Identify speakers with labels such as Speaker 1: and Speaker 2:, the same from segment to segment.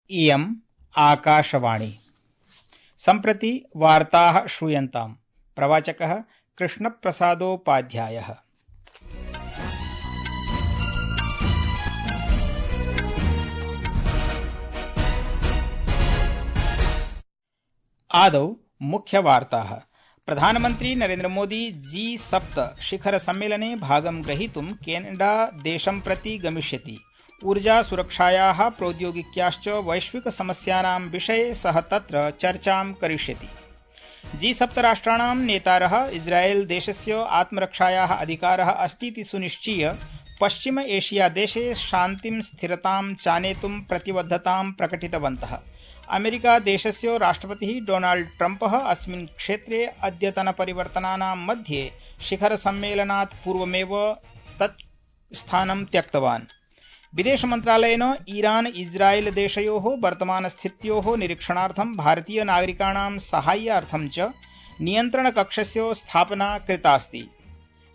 Speaker 1: इयम् आकाशवाणी। सम्प्रति वार्ताः श्रूयन्ताम्। प्रवाचकः कृष्णप्रसादोपाध्यायः। आदौ मुख्यवार्ताः। प्रधानमन्त्री नरेन्द्र मोदी G7 शिखर सम्मेलने भागं ग्रहीतुं केनडा देशं प्रति गमिष्यति। ऊर्जा सुरक्षायाः प्रौद्योगिक्याश्च वैश्विक समस्यानां विषये सः तत्र चर्चां करिष्यति। G7 राष्ट्राणां नेतारः इस्रायेल देशस्य आत्मरक्षायाः अधिकारः अस्तीति सुनिश्चय्य पश्चिम एशिया देशे शान्तिं स्थिरतां चानेतुं प्रतिबद्धतां प्रकटितवन्तः। अमेरिका देशस्य राष्ट्रपतिः डोनाल्ड ट्रम्पः अस्मिन् क्षेत्रे अद्यतनपरिवर्तनानां मध्ये शिखर सम्मेलनात् पूर्वमेव तत् स्थानं त्यक्तवान्। विदेश मन्त्रालयेन ईरान इस्रायेल देशयोः वर्तमानस्थित्योः निरीक्षणार्थं भारतीय नागरिकाणां साहाय्यार्थं च नियन्त्रणकक्षस्य स्थापना कृतास्ति।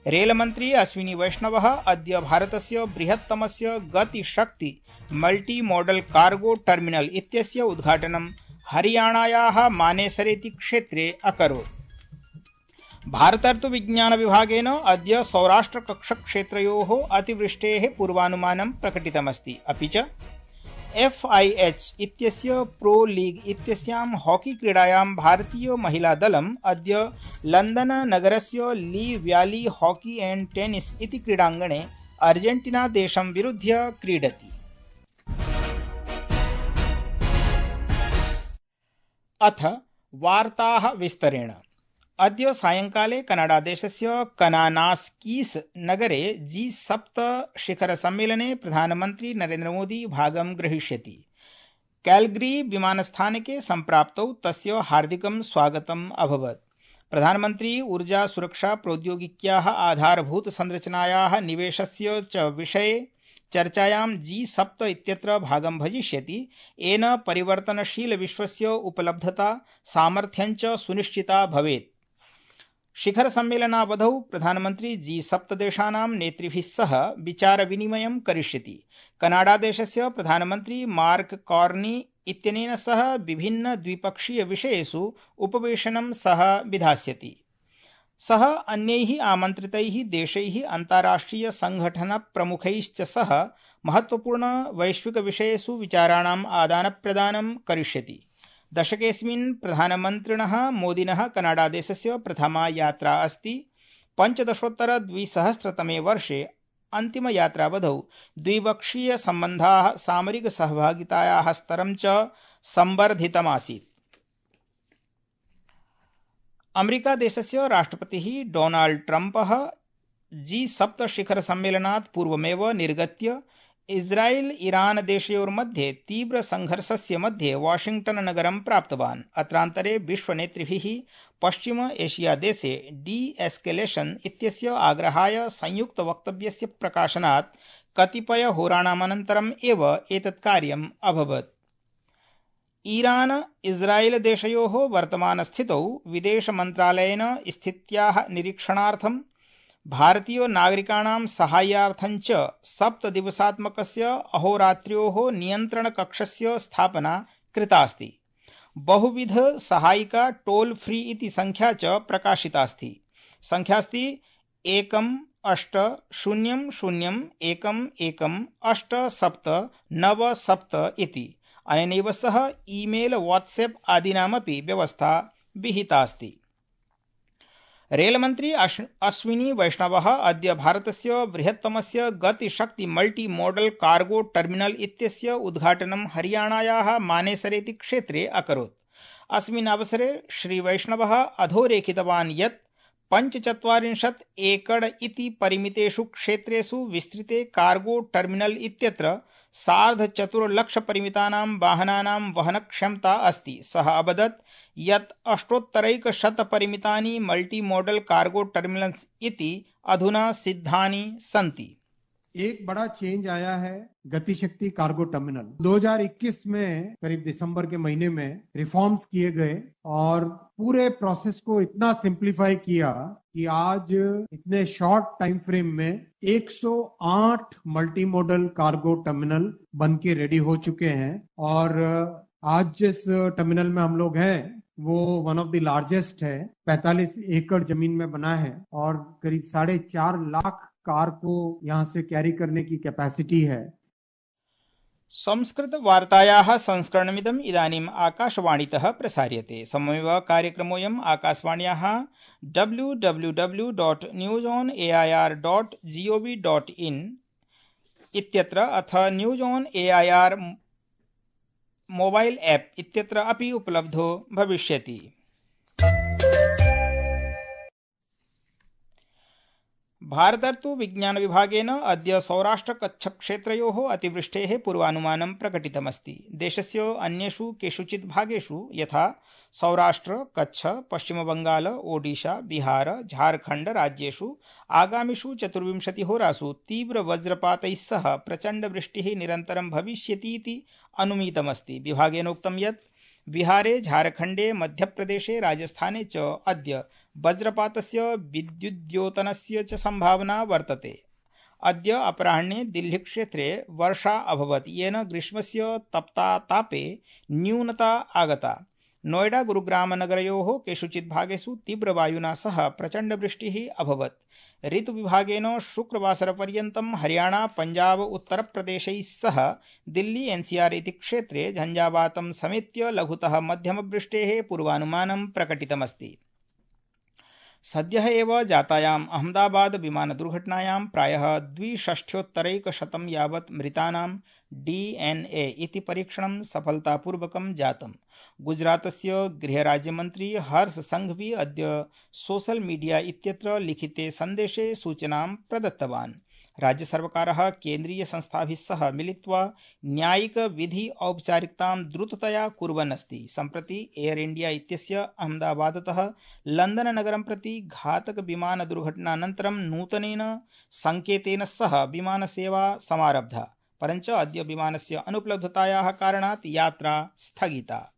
Speaker 1: रेलमन्त्री अश्विनी वैष्णवः अद्य भारतस्य बृहत्तमस्य GatiShakti multi modal cargo terminal इत्यस्य उद्घाटनं हरियाणायाः मानेसरेति क्षेत्रे अकरोत्। भारतर्तुविज्ञान विभागेन अद्य सौराष्ट्रकक्षक्षेत्रयोः अतिवृष्टेः पूर्वानुमानं प्रकटितमस्ति। अपि च FIH इत्यस्य प्रो लीग इत्यस्यां हॉकी क्रीडायां भारतीय महिलादलम् अद्य लंदन नगरस्य ली व्याली हॉकी एंड टेनिस इति क्रीडाङ्गणे अर्जेंटीना देशं विरुध्य क्रीडति। अथ वार्ताः विस्तरेण। अद्य सायंकाले कनाडादेशस्य कनानास्कीस नगरे G7 शिखर सम्मेलने प्रधानमन्त्री नरेन्द्र मोदी भागं ग्रहीष्यति। कैलगरी विमानस्थानके सम्प्राप्तौ तस्य हार्दिकं स्वागतम् अभवत्। प्रधानमन्त्री ऊर्जा सुरक्षा प्रौद्योगिक्याः आधारभूत संरचनायाः निवेशस्य च विषये चर्चायां G7 इत्यत्र भागं भजिष्यति। येन परिवर्तनशील विश्वस्य उपलब्धता सामर्थ्यं च सुनिश्चिता भवेत्। शिखर सम्मेलनावधौ प्रधानमन्त्री G7 देशानां नेतृभिः सह विचारविनिमयं करिष्यति। कनाडादेशस्य प्रधानमन्त्री मार्क कार्नी इत्यनेन सह विभिन्न द्विपक्षीय विषयेषु उपवेशनं सह विधास्यति। सः अन्यैः आमन्त्रितैः देशैः अन्ताराष्ट्रिय संघटन प्रमुखैश्च सह महत्वपूर्ण वैश्विक विषयेषु विचाराणाम् आदानप्रदानं करिष्यति। दशकेऽस्मिन् प्रधानमन्त्रिणः मोदिनः कनाडादेशस्य प्रथमा यात्रा अस्ति। 15-द्विसहस्रतमे वर्षे अन्तिमयात्रावधौ द्विपक्षीय सम्बन्धाः सामरिक सहभागितायाः स्तरं च संवर्धितमासीत्। अमेरिका देशस्य राष्ट्रपतिः डोनाल्ड ट्रम्पः G7 शिखर सम्मेलनात् पूर्वमेव निर्गत्य इस्रायेल ईरान देशयोर्मध्ये तीव्र संघर्षस्य मध्ये वाशिंग्टन नगरं प्राप्तवान्। अत्रान्तरे विश्वनेतृभिः पश्चिम एशिया देशे डी-एस्केलेशन इत्यस्य आग्रहाय संयुक्त वक्तव्यस्य प्रकाशनात् कतिपय होराणामनन्तरम् एव एतत् कार्यम् अभवत्। ईरान इस्रायेल देशयोः वर्तमानस्थितौ विदेश मन्त्रालयेन स्थित्याः निरीक्षणार्थं भारतीय नागरिकाणां साहाय्यार्थं च 7 दिवसात्मकस्य अहोरात्र्योः नियन्त्रणकक्षस्य स्थापना कृतास्ति। बहुविध सहायिका टोल फ्री इति संख्या च प्रकाशितास्ति। संख्यास्ति 1-800-11-8797 इति। अनेनैव सह ईमेल व्हाट्सएप आदीनामपि व्यवस्था विहितास्ति। रेलमन्त्री अश्विनी वैष्णवः अद्य भारतस्य बृहत्तमस्य GatiShakti multi modal cargo terminal इत्यस्य उद्घाटनं हरियाणायाः मानेसरेति क्षेत्रे अकरोत्। अस्मिन् अवसरे श्रीवैष्णवः अधोरेखितवान् यत् 45 एकड़ इति परिमितेषु क्षेत्रेषु विस्तृते कार्गो टर्मिनल इत्यत्र 4.5 लाख परिमितानां वाहनानां वहनक्षमता अस्ति। सः अवदत् यत् 800 परिमितानि मल्टी मॉडल कार्गो टर्मिनल्स् इति अधुना सिद्धानि सन्ति।
Speaker 2: एक बड़ा चेंज आया है गतिशक्ति कार्गो टर्मिनल 2021 में करीब दिसंबर के महीने में रिफॉर्म्स किए गए और पूरे प्रोसेस को इतना सिंप्लीफाई किया कि आज इतने शॉर्ट टाइम फ्रेम में 108 मल्टी मॉडल कार्गो टर्मिनल बन के रेडी हो चुके हैं और आज जिस टर्मिनल में हम लोग हैं वो वन ऑफ द लार्जेस्ट है, 45 एकड़ जमीन में बना है और करीब 4.5 लाख कार को यहाँ से कैरी करने की कैपेसिटी है।
Speaker 1: संस्कृतवार्तायाः संस्करणमिदम् इदानीम् आकाशवाणीतः प्रसार्यते। सममेव कार्यक्रमोऽयम् आकाशवाण्याः www.newsonair.gov.in इत्यत्र अथ news on AIR mobile app इत्यत्र अपि उपलब्धो भविष्यति। भारतर्तु विज्ञान विभागेन अद्य सौराष्ट्र कच्छ क्षेत्रयोः अतिवृष्टेः पूर्वानुमानं प्रकटितमस्ति। देशस्य अन्येषु केषुचित् भागेषु यथा सौराष्ट्र, कच्छ, पश्चिमबंगाल, ओडिशा, बिहार, झारखंड राज्येषु आगामिषु 24 होरासु तीव्र वज्रपातैः सह प्रचंड वृष्टिः निरन्तरं भविष्यतीति अनुमीतमस्ति। विभागेनोक्तं यत् बिहारे, झारखंडे, मध्यप्रदेशे, राजस्थाने च अद्य वज्रपातस्य विद्युद्योतनस्य च संभावना वर्तते। अद्य अपराह्णे दिल्ली क्षेत्रे वर्षा अभवत् येन ग्रीष्मस्य तप्तातापे न्यूनता आगता। नोएडा गुरुग्राम नगरयोः केषुचित् भागेषु तीव्रवायुना सह प्रचण्डवृष्टिः अभवत्। ऋतुविभागेन शुक्रवासरपर्यन्तं हरियाणा, पंजाब, उत्तरप्रदेशैः सह दिल्ली एनसीआर इति क्षेत्रे झञ्झावातं समेत्य लघुतः मध्यमवृष्टेः पूर्वानुमानं प्रकटितमस्ति। सद्यः एव जातायाम् अहमदाबाद विमानदुर्घटनायां प्रायः 62% यावत् मृतानां डीएनए इति परीक्षणं सफलतापूर्वकं जातम्। गुजरातस्य गृहराज्यमन्त्री हर्ष संघवी अद्य सोशल मीडिया इत्यत्र लिखिते सन्देशे सूचनां प्रदत्तवान्। राज्यसर्वकारः केन्द्रीय संस्थाभिः सह मिलित्वा न्यायिक विधि औपचारिकतां द्रुततया कुर्वन् अस्ति। सम्प्रति एयर इंडिया इत्यस्य अहमदाबादतः लंदन नगरं प्रति घातक विमान दुर्घटनानन्तरं नूतनेन संकेतेन सह विमानसेवा समारब्धा, परञ्च अद्य विमानस्य अनुपलब्धतायाः कारणात् यात्रा स्थगिता।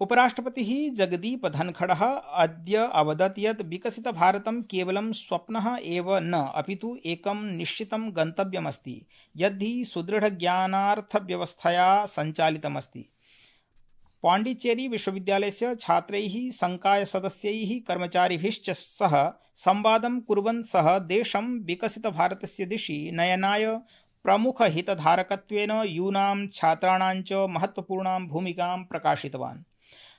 Speaker 1: उपराष्ट्रपतिः जगदीप धनखडः अद्य अवदत् यत् विकसितभारतं केवलं स्वप्नः एव न अपितु एकं निश्चितं गन्तव्यमस्ति यद्धि सुदृढज्ञानार्थव्यवस्थया सञ्चालितमस्ति। पाण्डिचेरी विश्वविद्यालयस्य छात्रैः, संकायसदस्यैः, कर्मचारिभिश्च सह संवादं कुर्वन् सः देशं विकसितभारतस्य दिशि नयनाय प्रमुखहितधारकत्वेन यूनां छात्राणां च महत्वपूर्णां भूमिकां प्रकाशितवान्।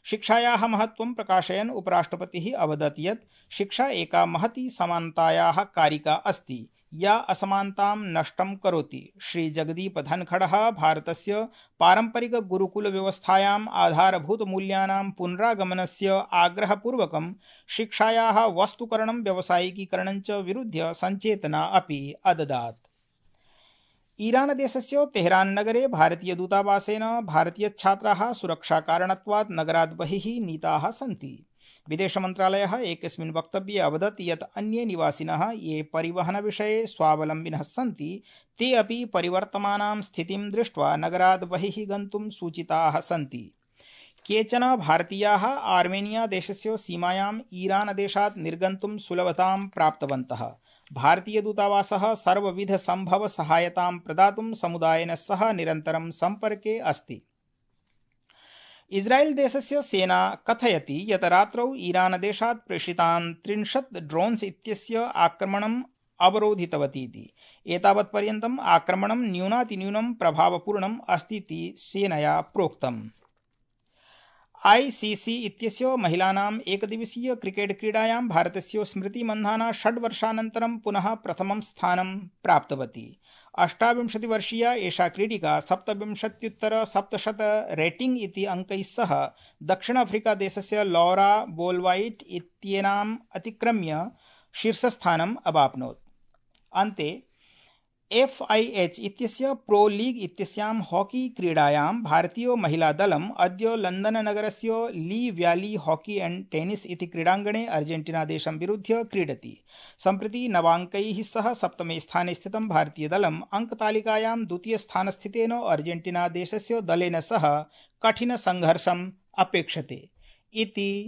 Speaker 1: शिक्षायाः महत्त्वं प्रकाशयन् उपराष्ट्रपतिः अवदत् यत् शिक्षा एका महती समानतायाः कारिका अस्ति या असमानतां नष्टं करोति। श्री जगदीप धनखडः भारतस्य पारंपरिक गुरुकुल व्यवस्थायाम् आधारभूतमूल्यानां पुनरागमनस्य आग्रहपूर्वकं शिक्षायाः वस्तुकरणं, व्यावसायिकीकरणं च विरुध्य सञ्चेतना अपि अददात्। ईरान देशस्य तेहरान नगरे भारतीय दूतावासेन भारतीय छात्राः सुरक्षाकारणत्वात् नगरात् बहिः नीताः सन्ति। विदेश मन्त्रालयः एकस्मिन् वक्तव्ये अवदत् यत् अन्ये निवासिनः ये परिवहनविषये स्वावलम्बिनः सन्ति ते अपि परिवर्तमानां स्थितिं दृष्ट्वा नगरात् बहिः गन्तुं सूचिताः सन्ति। केचन भारतीयाः आर्मेनिया देशस्य सीमायाम् ईरान देशात् निर्गन्तुं सुलभतां प्राप्तवन्तः। भारतीय दूतावासः सर्वविध संभव सहायतां प्रदातुं समुदायेन सह निरन्तरं सम्पर्के अस्ति। इस्राएल देशस्य सेना कथयति यत् रात्रौ ईरान देशात् प्रेषितान् 30 ड्रोन्स् इत्यस्य आक्रमणम् अवरोधितवतीति। एतावत्पर्यन्तम् आक्रमणं न्यूनातिन्यूनं प्रभावपूर्णम् अस्तीति सेनया प्रोक्तम्। आईसीसी इत्यस्य महिलानाम् एकदिवसीय क्रिकेट क्रीडायां भारतस्य स्मृति मन्धाना 6 वर्षानन्तरं पुनः प्रथमं स्थानं प्राप्तवती। 28 वर्षीया एषा क्रीडिका 27,700 रेटिंग इति अंकैः सह दक्षिण अफ्रीका देशस्य लौरा बोलवाइट इत्येनाम् अतिक्रम्य शीर्षस्थानम् अवाप्नोत्। अन्ते FIH इत्यस्य प्रो लीग इत्यस्यां हॉकी क्रीडायां भारतीयो महिलादलम् अद्य लण्डननगरस्य ली व्याली हॉकी एण्ड टेनिस इति क्रीडाङ्गणे अर्जेन्टीनादेशं विरुध्य क्रीडति। सम्प्रति नवाङ्कैः सह सप्तमे स्थाने स्थितं भारतीयदलम् अङ्कतालिकायां द्वितीयस्थानस्थितेन अर्जेन्टीनादेशस्य दलेन सह कठिनसङ्घर्षम् अपेक्षते इति